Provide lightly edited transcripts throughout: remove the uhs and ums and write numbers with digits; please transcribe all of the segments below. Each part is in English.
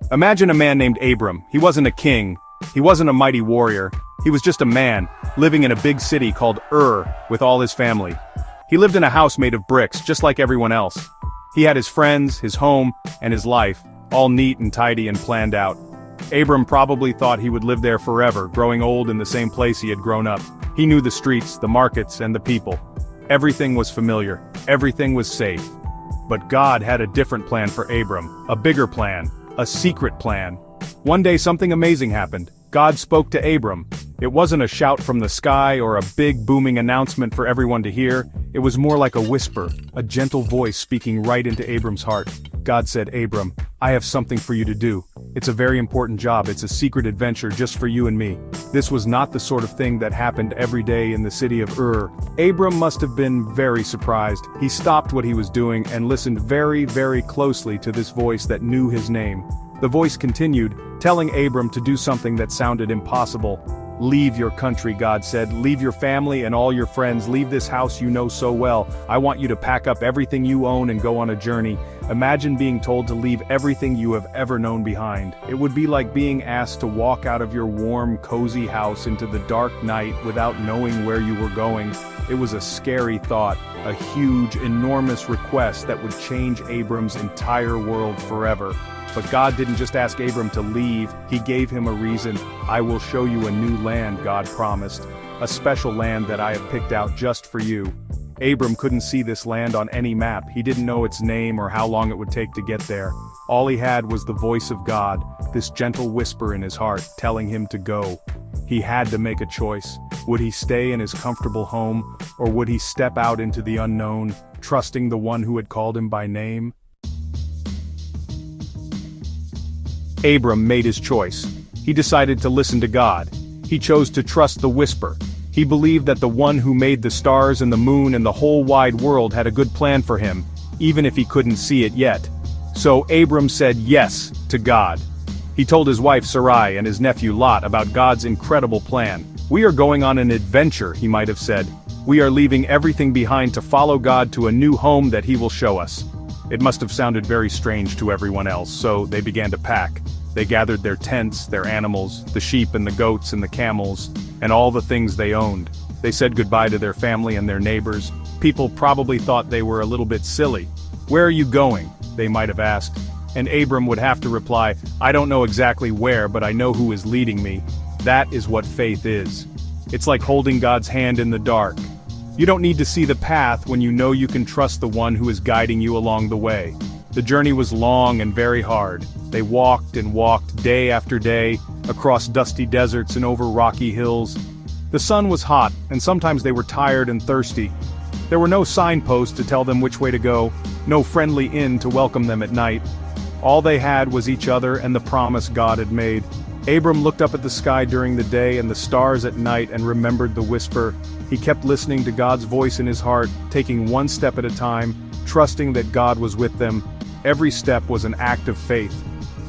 Imagine a man named Abram. He wasn't a king. He wasn't a mighty warrior. He was just a man, living in a big city called with all his family. He lived in a house made of bricks, just like everyone else. He had his friends, his home, and his life, all neat and tidy and planned out. Abram probably thought he would live there forever, growing old in the same place he had grown up. He knew the streets, the markets, and the people. Everything was familiar. Everything was safe. But God had a different plan for Abram, a bigger plan, a secret plan. One day something amazing happened. God spoke to Abram. It wasn't a shout from the sky or a big booming announcement for everyone to hear. It was more like a whisper, a gentle voice speaking right into Abram's heart. God said, "Abram, I have something for you to do. It's a very important job. It's a secret adventure just for you and me." This was not the sort of thing that happened every day in the city of Abram must have been very surprised. He stopped what he was doing and listened very, very closely to this voice that knew his name. The voice continued, telling Abram to do something that sounded impossible. "Leave your country," God said. "Leave your family and all your friends. Leave this house you know so well. I want you to pack up everything you own and go on a journey." Imagine being told to leave everything you have ever known behind. It would be like being asked to walk out of your warm, cozy house into the dark night without knowing where you were going. It was a scary thought, a huge, enormous request that would change Abram's entire world forever. But God didn't just ask Abram to leave, He gave him a reason. "I will show you a new land," God promised. "A special land that I have picked out just for you." Abram couldn't see this land on any map. He didn't know its name or how long it would take to get there. All he had was the voice of God, this gentle whisper in his heart, telling him to go. He had to make a choice. Would he stay in his comfortable home, or would he step out into the unknown, trusting the one who had called him by name? Abram made his choice. He decided to listen to God. He chose to trust the whisper. He believed that the one who made the stars and the moon and the whole wide world had a good plan for him, even if he couldn't see it yet. So Abram said yes to God. He told his wife Sarai and his nephew Lot about God's incredible plan. "We are going on an adventure," he might have said. "We are leaving everything behind to follow God to a new home that He will show us." It must have sounded very strange to everyone else, so they began to pack. They gathered their tents, their animals, the sheep and the goats and the camels, and all the things they owned. They said goodbye to their family and their neighbors. People probably thought they were a little bit silly. "Where are you going?" they might have asked. And Abram would have to reply, "I don't know exactly where, but I know who is leading me." That is what faith is. It's like holding God's hand in the dark. You don't need to see the path when you know you can trust the one who is guiding you along the way. The journey was long and very hard. They walked and walked day after day, across dusty deserts and over rocky hills. The sun was hot, and sometimes they were tired and thirsty. There were no signposts to tell them which way to go, no friendly inn to welcome them at night. All they had was each other and the promise God had made. Abram looked up at the sky during the day and the stars at night and remembered the whisper. He kept listening to God's voice in his heart, taking one step at a time, trusting that God was with them. Every step was an act of faith.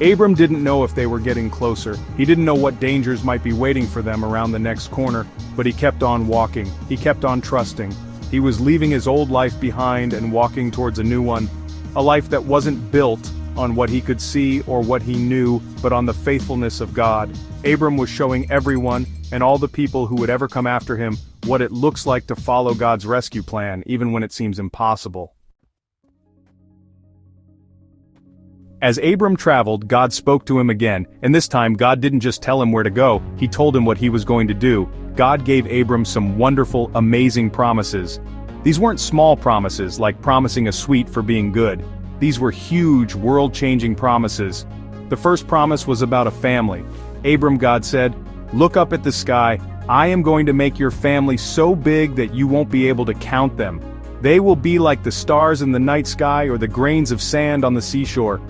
Abram didn't know if they were getting closer. He didn't know what dangers might be waiting for them around the next corner, but he kept on walking. He kept on trusting. He was leaving his old life behind and walking towards a new one, a life that wasn't built on what he could see or what he knew, but on the faithfulness of God. Abram was showing everyone, and all the people who would ever come after him, what it looks like to follow God's rescue plan, even when it seems impossible. As Abram traveled, God spoke to him again, and this time God didn't just tell him where to go, He told him what he was going to do. God gave Abram some wonderful, amazing promises. These weren't small promises, like promising a sweet for being good. These were huge, world-changing promises. The first promise was about a family. Abram, God said, "Look up at the sky. I am going to make your family so big that you won't be able to count them. They will be like the stars in the night sky or the grains of sand on the seashore."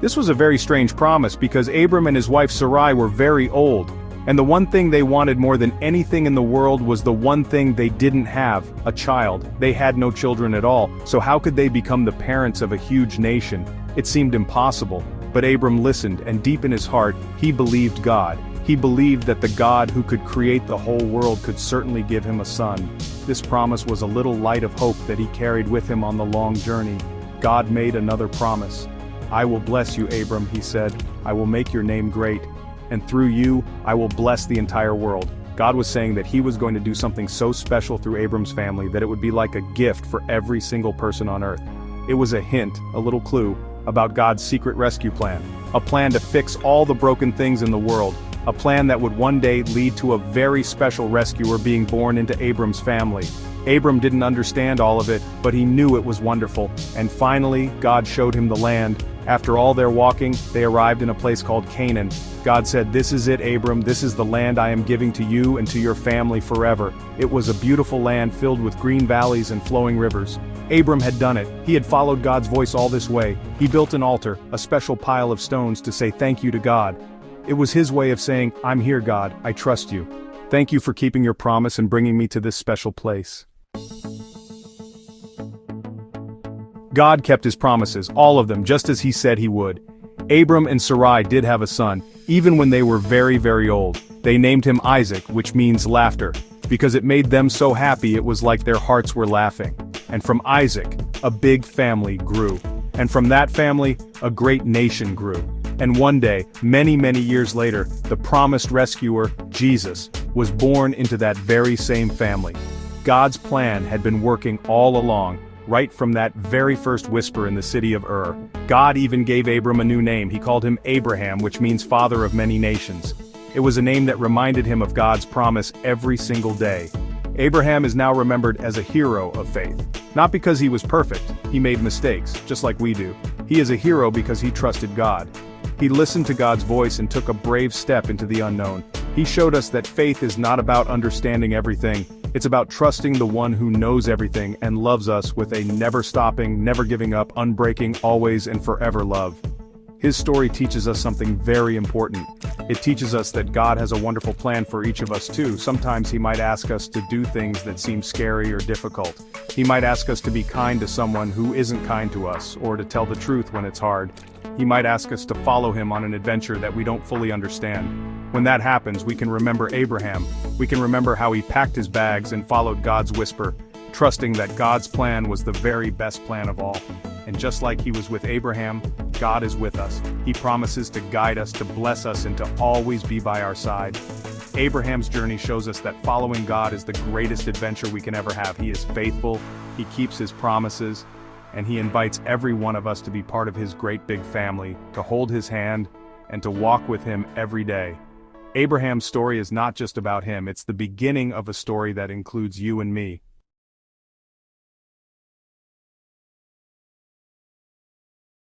This was a very strange promise because Abram and his wife Sarai were very old, and the one thing they wanted more than anything in the world was the one thing they didn't have, a child. They had no children at all, so how could they become the parents of a huge nation? It seemed impossible. But Abram listened, and deep in his heart, he believed God. He believed that the God who could create the whole world could certainly give him a son. This promise was a little light of hope that he carried with him on the long journey. God made another promise. "I will bless you, Abram," he said. "I will make your name great. And through you, I will bless the entire world." God was saying that he was going to do something so special through Abram's family that it would be like a gift for every single person on earth. It was a hint, a little clue, about God's secret rescue plan. A plan to fix all the broken things in the world. A plan that would one day lead to a very special rescuer being born into Abram's family. Abram didn't understand all of it, but he knew it was wonderful. And finally, God showed him the land. After all their walking, they arrived in a place called Canaan. God said, "This is it, Abram, this is the land I am giving to you and to your family forever." It was a beautiful land filled with green valleys and flowing rivers. Abram had done it. He had followed God's voice all this way. He built an altar, a special pile of stones to say thank you to God. It was his way of saying, "I'm here, God, I trust you. Thank you for keeping your promise and bringing me to this special place." God kept his promises, all of them, just as he said he would. Abram and Sarai did have a son, even when they were very, very old. They named him Isaac, which means laughter, because it made them so happy it was like their hearts were laughing. And from Isaac, a big family grew. And from that family, a great nation grew. And one day, many, many years later, the promised rescuer, Jesus, was born into that very same family. God's plan had been working all along, right from that very first whisper in the city of Ur. God even gave Abram a new name. He called him Abraham, which means father of many nations. It was a name that reminded him of God's promise every single day. Abraham is now remembered as a hero of faith. Not because he was perfect, he made mistakes, just like we do. He is a hero because he trusted God. He listened to God's voice and took a brave step into the unknown. He showed us that faith is not about understanding everything. It's about trusting the one who knows everything and loves us with a never-stopping, never-giving-up, unbreaking, always and forever love. His story teaches us something very important. It teaches us that God has a wonderful plan for each of us too. Sometimes he might ask us to do things that seem scary or difficult. He might ask us to be kind to someone who isn't kind to us, or to tell the truth when it's hard. He might ask us to follow him on an adventure that we don't fully understand. When that happens, we can remember Abraham. We can remember how he packed his bags and followed God's whisper, trusting that God's plan was the very best plan of all. And just like he was with Abraham, God is with us. He promises to guide us, to bless us, and to always be by our side. Abraham's journey shows us that following God is the greatest adventure we can ever have. He is faithful, he keeps his promises, and he invites every one of us to be part of his great big family, to hold his hand, and to walk with him every day. Abraham's story is not just about him, it's the beginning of a story that includes you and me.